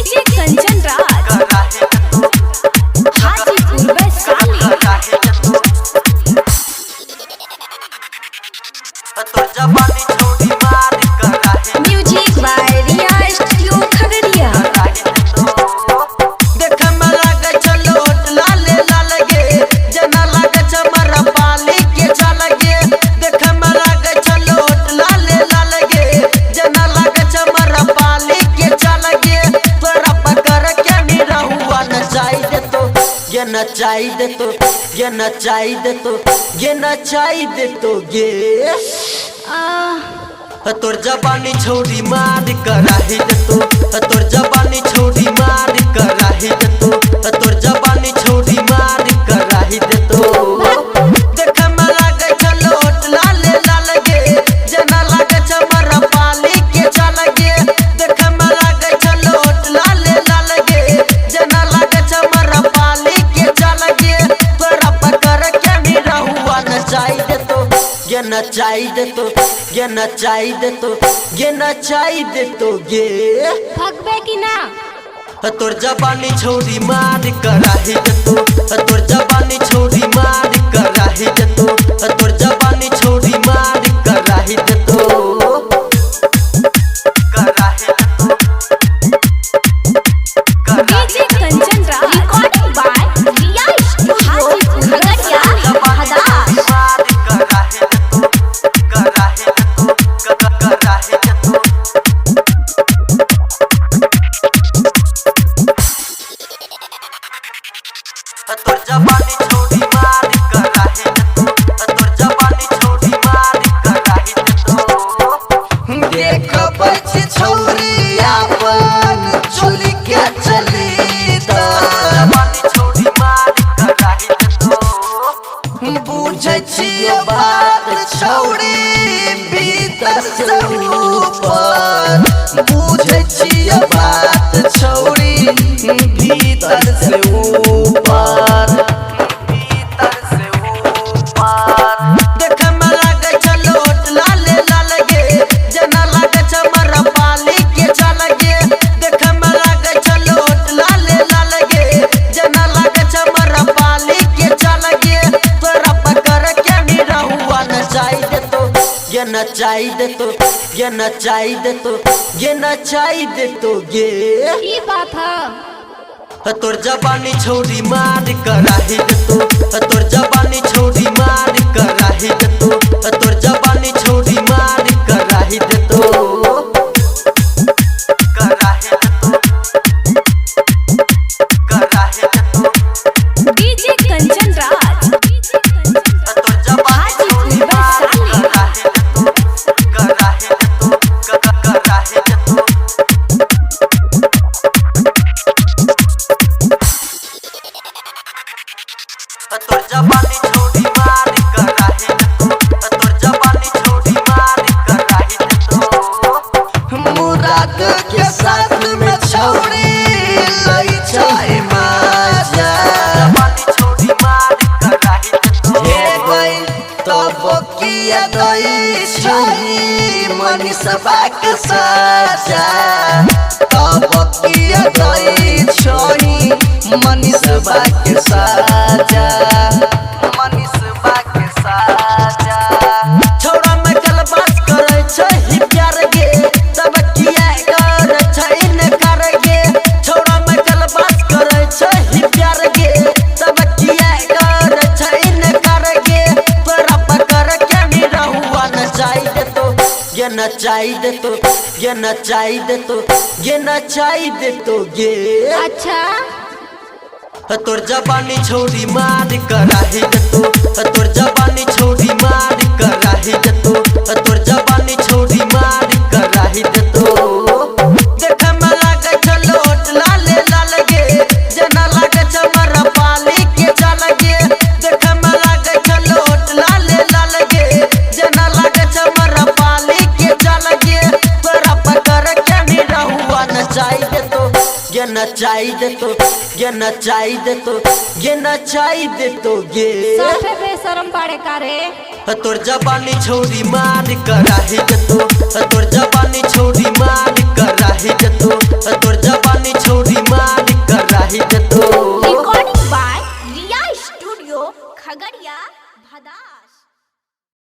DJ Kanchan Raj Hajipur Vaishali. Music by Riya studio Khagaria. नचाई दे तो ये नचाई दे तो ये नचाई दे तो ये तोर जबानी छोड़ी मार कराही दे तो तोर जबानी छोड़ी मार कराही दे तो तोर जबानी छोड़ी मार कराही दे तो देख मला गई छलोट लाले लाल गे जना लागे चमर पाली के चल गे देख मला गई छलोट लाले लाल गे जना लागे चमर पाली के चल गे तोरा पकड़ के नहीं रहुआ नचाई दे तो ये नचाई दे तो ये नचाई दे तो ये नचाई दे तो ये भगवे की ना तोर जबानी छोड़ी मार कराही दे तो तोर जबानी छोड़ी मार कराही दे तो तोर जबानी छोड़ी मार कराही दे तो DJ Kanchan Raj recording by Riya studio Hajipur Khagaria. तोर जबानी छोड़ी मार कराही दे तो तोर जबानी छोड़ी मार कराही दे तो देख बच छोरी अपन चोली के चली तो जबानी छोड़ी मार कराही दे तो बुझै छियै बात छोड़ी भीतर से ऊपर बुझै छियै बात छोड़ी भीतर से ऊपर देख मला गई छलोट लाले लाल गे जना लागे चमर पाली के चल गे देख मला गई छलोट लाले लाल गे जना लागे चमर पाली के चल गे तोरा पकड़ के नहीं रहुआ नचाई दे तो ये नचाई दे तो ये नचाई दे तो ये नचाई दे तो ये बात है तोर जबानी छोड़ी मार कराही दे तो तोर जबानी छोड़ी मार कराही दे तो तोर जबानी छोड़ी मार कराही दे तो डीजे कंचन राज तोर जबानी छोड़ी मार कराही दे तो कराही दे तो कराही दे तो तोर जबानी छोड़ी मार कराही दे तो तोर जबानी छोड़ी मार कराही दे तो मुराद के साथ में छोड़ी लई चाहे माजा जबानी छोड़ी मार कराही दे तो हे गई तब किया गई छही मनीषबा के साजा तब किया गई छही मनीषबा के साजा मनीषबा के साजा छोड़ा में गलबात करे छही प्यार गे तब किया कर छही न कर गे छोड़ा में गलबात करे छही प्यार गे तब किया कर छही न कर गे तोरा पकड़ के नहीं रहुआ नचाई दे तो ये नचाई दे तो ये नचाई दे तो ये नचाई दे तो ये अच्छा तोर जबानी छोड़ी मार कराही दे तो तोर जबानी छोड़ी मार कराही दे तो तोर जबानी छोड़ी मार कराही दे तो देख मला गई छलोट लाले लाल गे जना लागे चमर पाली के चल गे देख मला गई छलोट लाले लाल गे जना लागे चमर पाली के चल गे तोरा पकड़ के नहीं रहुआ नचाई दे तो ये नचाई दे तो ये नचाई दे तो ये नचाई दे तो ये साफे बेशरम बाड़े का रे तोर जबानी छोड़ी मार कराही दे तो तोर जबानी छोड़ी मार कराही दे तो तोर जबानी छोड़ी खगड़िया भदार।